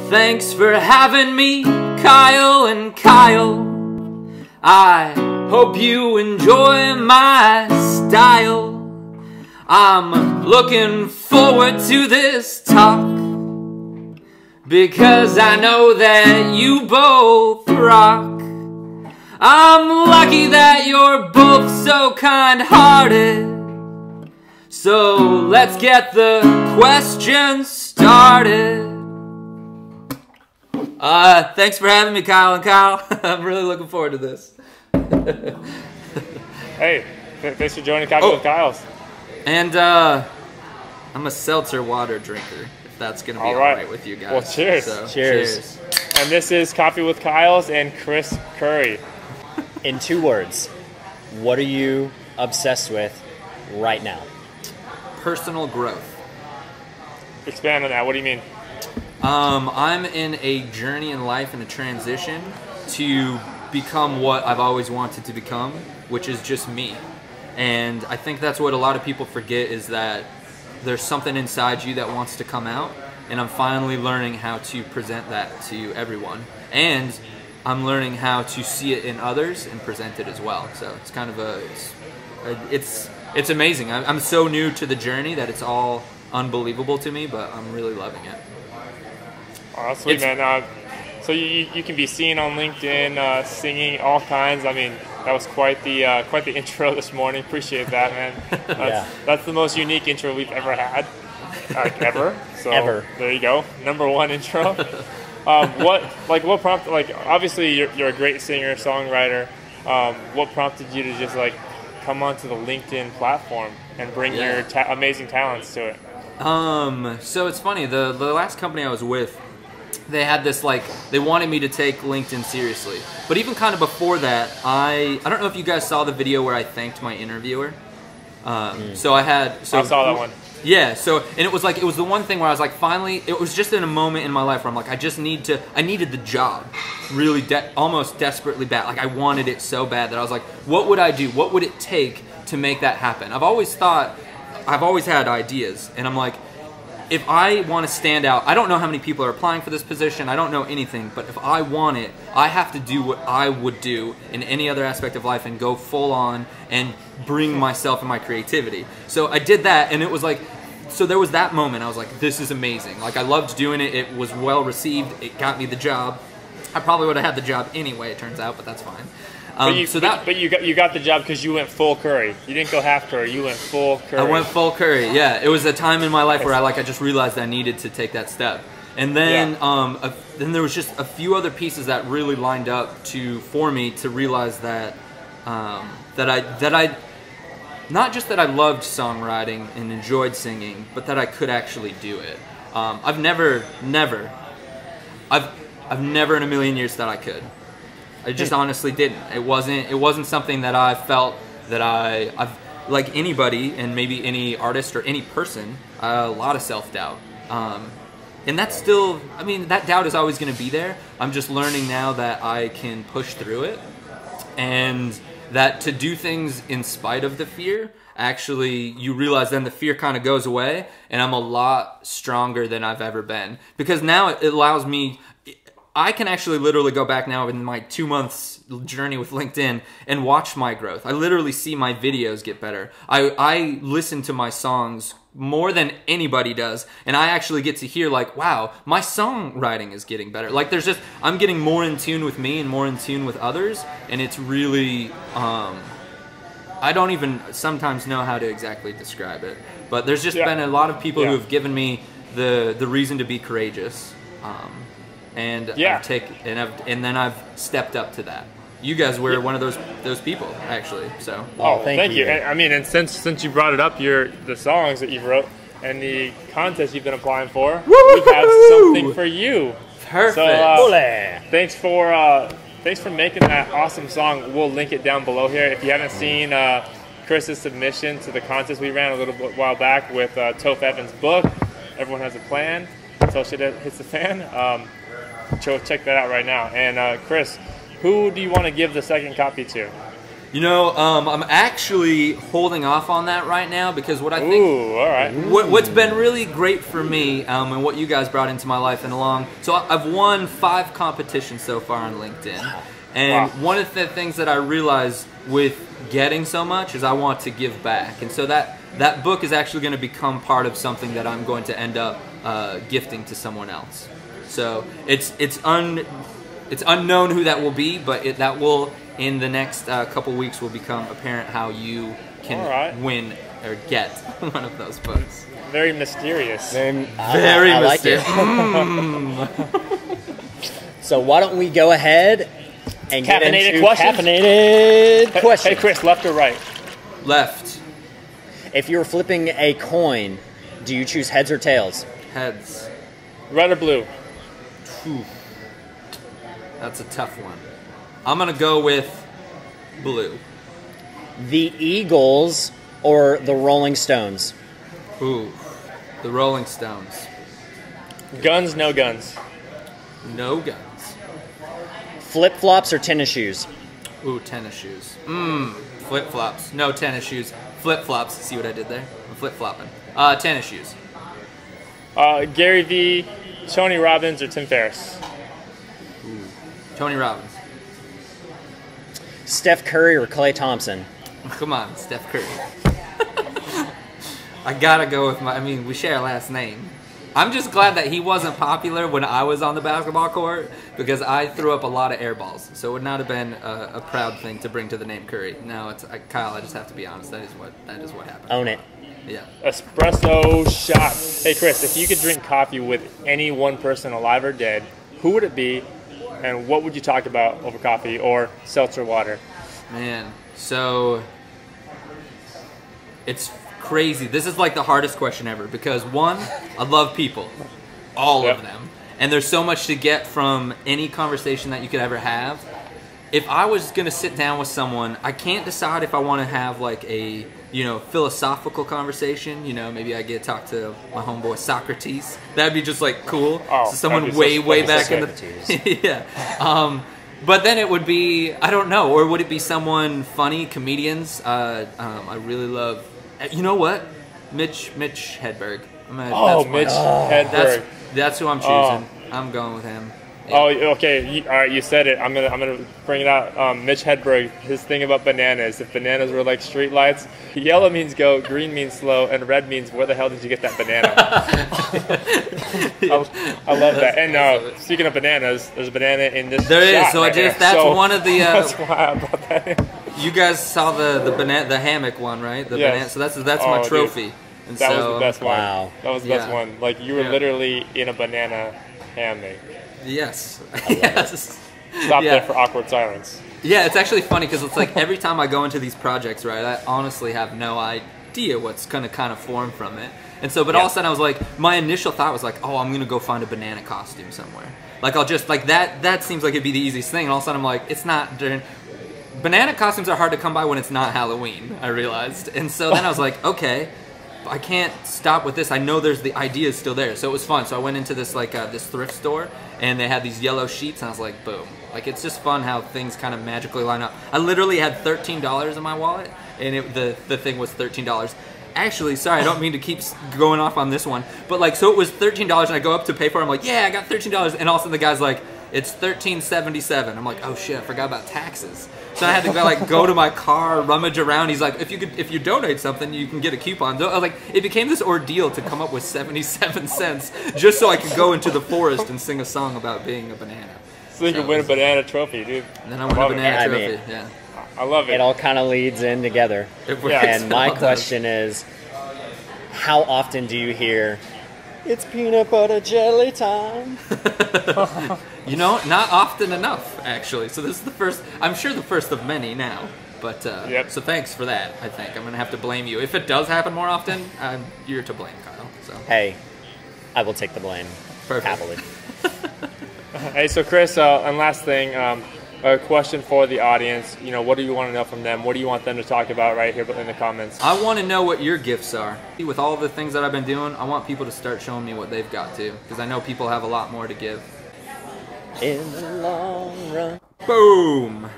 Thanks for having me, Kyle and Kyle. I hope you enjoy my style. I'm looking forward to this talk, because I know that you both rock. I'm lucky that you're both so kind-hearted. So let's get the questions started. Thanks for having me, Kyle and Kyle. I'm really looking forward to this. Hey, thanks for joining Coffee with Kyles. And I'm a seltzer water drinker, if that's going to be all right with you guys. Well, cheers. So, cheers. And this is Coffee with Kyles and Chris Curry. In 2 words, what are you obsessed with right now? Personal growth. Expand on that. What do you mean? I'm in a journey in life and a transition to become what I've always wanted to become, which is just me. And I think that's what a lot of people forget, is that there's something inside you that wants to come out, and I'm finally learning how to present that to everyone. And I'm learning how to see it in others and present it as well. So it's kind of it's amazing. I'm so new to the journey that it's all unbelievable to me, but I'm really loving it. Oh, that's sweet, man. So you can be seen on LinkedIn singing all kinds. I mean, that was quite the intro this morning. Appreciate that, man. That's the most unique intro we've ever had, ever. So ever. There you go, #1 intro. What prompted? Like, obviously you're a great singer, songwriter. What prompted you to just come onto the LinkedIn platform and bring your amazing talents to it? So it's funny. The last company I was with, they had this, they wanted me to take LinkedIn seriously. But even kind of before that, I don't know if you guys saw the video where I thanked my interviewer. I saw that one. Yeah, and it was the one thing where I was finally, it was just in a moment in my life where I'm I needed the job really almost desperately bad. I wanted it so bad that I was like, what would I do? What would it take to make that happen? I've always had ideas, and I'm like, if I want to stand out, I don't know how many people are applying for this position, I don't know anything, but if I want it, I have to do what I would do in any other aspect of life and go full on and bring myself and my creativity. So I did that, and it was so there was that moment, I was like, this is amazing. I loved doing it, it was well received, it got me the job. I probably would have had the job anyway, it turns out, but that's fine. But you got the job because you went full Curry. You didn't go half Curry. You went full Curry. I went full Curry. Yeah, it was a time in my life where I just realized I needed to take that step. And then then there was just a few other pieces that really lined up for me to realize that I not just that I loved songwriting and enjoyed singing, but that I could actually do it. I've never in a million years thought I could. I just honestly didn't. It wasn't something that I felt that I've like anybody, and maybe any artist or any person, a lot of self-doubt. And that's still, that doubt is always going to be there. I'm just learning now that I can push through it, and that to do things in spite of the fear, actually you realize then the fear kind of goes away, and I'm a lot stronger than I've ever been. Because now it allows me, I can actually literally go back now in my 2 months journey with LinkedIn and watch my growth. I literally see my videos get better. I listen to my songs more than anybody does, and I actually get to hear wow, my songwriting is getting better. I'm getting more in tune with me and more in tune with others, and it's really, I don't even sometimes know how to exactly describe it, but there's just been a lot of people who have given me the reason to be courageous. And then I've stepped up to that. You guys were one of those people, actually. So thank you. And since you brought it up, the songs that you wrote and the contest you've been applying for, we have something for you. Perfect. So thanks for making that awesome song. We'll link it down below here. If you haven't seen Chris's submission to the contest we ran a little while back with Toph Evans' book, Everyone Has a Plan, Until Shit Hits the Fan. Check that out right now. And Chris, who do you want to give the second copy to? You know, I'm actually holding off on that right now because what I think, Ooh, all right. What's been really great for me, and what you guys brought into my life and along. So I've won 5 competitions so far on LinkedIn, and one of the things that I realized with getting so much is I want to give back, and so that book is actually going to become part of something that I'm going to end up gifting to someone else. So it's unknown who that will be, but that will, in the next couple weeks, will become apparent how you can win or get one of those books. Very mysterious. Very mysterious. So why don't we go ahead and get into caffeinated questions. Hey Chris, left or right? Left. If you were flipping a coin, do you choose heads or tails? Heads. Red or blue? Whew. That's a tough one. I'm going to go with blue. The Eagles or the Rolling Stones? Ooh, the Rolling Stones. Guns, no guns? No guns. Flip-flops or tennis shoes? Ooh, tennis shoes. Flip-flops. No tennis shoes. Flip-flops. See what I did there? I'm flip-flopping. Tennis shoes. Gary Vee, Tony Robbins, or Tim Ferriss? Ooh. Tony Robbins. Steph Curry or Klay Thompson? Come on, Steph Curry. I gotta go with we share a last name. I'm just glad that he wasn't popular when I was on the basketball court because I threw up a lot of air balls. So it would not have been a proud thing to bring to the name Curry. No, it's Kyle, I just have to be honest. That is what happened. Own it. Yeah. Espresso shot. Hey Chris, if you could drink coffee with any one person alive or dead, who would it be? And what would you talk about over coffee or seltzer water? Man, so it's crazy. This is like the hardest question ever because one, I love people, all of them, and there's so much to get from any conversation that you could ever have. If I was gonna sit down with someone, I can't decide if I want to have like a philosophical conversation. Maybe I get to talk to my homeboy Socrates. That'd be just like cool. Oh, so someone way back in the yeah. But then it would be, I don't know, or would it be someone funny, comedians? I really love, you know what? Mitch Hedberg. Mitch Hedberg. That's who I'm choosing. I'm going with him. Yeah. Oh, okay. All right, you said it. I'm gonna bring it out. Mitch Hedberg. His thing about bananas. If bananas were like street lights, yellow means go, green means slow, and red means where the hell did you get that banana? I love that. And speaking of bananas, there's a banana in this. There is. So right that's one of the. That's why I brought that in. You guys saw the hammock one, right? Banana. So that's my trophy. Dude. And that was the best one. Wow. That was the best one. Like you were literally in a banana hammock. Yes. Yes. Stop there for awkward silence. Yeah, it's actually funny because it's like every time I go into these projects, right, I honestly have no idea what's going to kind of form from it. And so, but all of a sudden I was like, my initial thought was like, oh, I'm going to go find a banana costume somewhere. Like I'll just, like that seems like it'd be the easiest thing. And all of a sudden I'm like, it's not, banana costumes are hard to come by when it's not Halloween, I realized. And so then I was like, okay, I can't stop with this. I know the idea is still there. So it was fun. So I went into this this thrift store and they had these yellow sheets and I was like, boom. Like it's just fun how things kind of magically line up. I literally had $13 in my wallet and the thing was $13. Actually, sorry, I don't mean to keep going off on this one, but like, so it was $13 and I go up to pay for it. I'm like, yeah, I got $13. And all of a sudden the guy's like, it's $13.77. I'm like, oh shit, I forgot about taxes. So I had to go to my car, rummage around. He's like, if you donate something, you can get a coupon. So I was like, it became this ordeal to come up with 77 cents just so I could go into the forest and sing a song about being a banana. So you could win a banana trophy, dude. And then I won a banana trophy. Yeah. I love it. It all kind of leads in together. And my question is, how often do you hear, it's peanut butter jelly time? Not often enough, actually. So this is the first, I'm sure the first of many now. But, so thanks for that, I think. I'm going to have to blame you. If it does happen more often, you're to blame, Kyle. So. Hey, I will take the blame. Perfect. Happily. Hey, so Chris, and last thing, a question for the audience. What do you want to know from them? What do you want them to talk about right here in the comments? I want to know what your gifts are. With all the things that I've been doing, I want people to start showing me what they've got too, because I know people have a lot more to give. In the long run. Boom!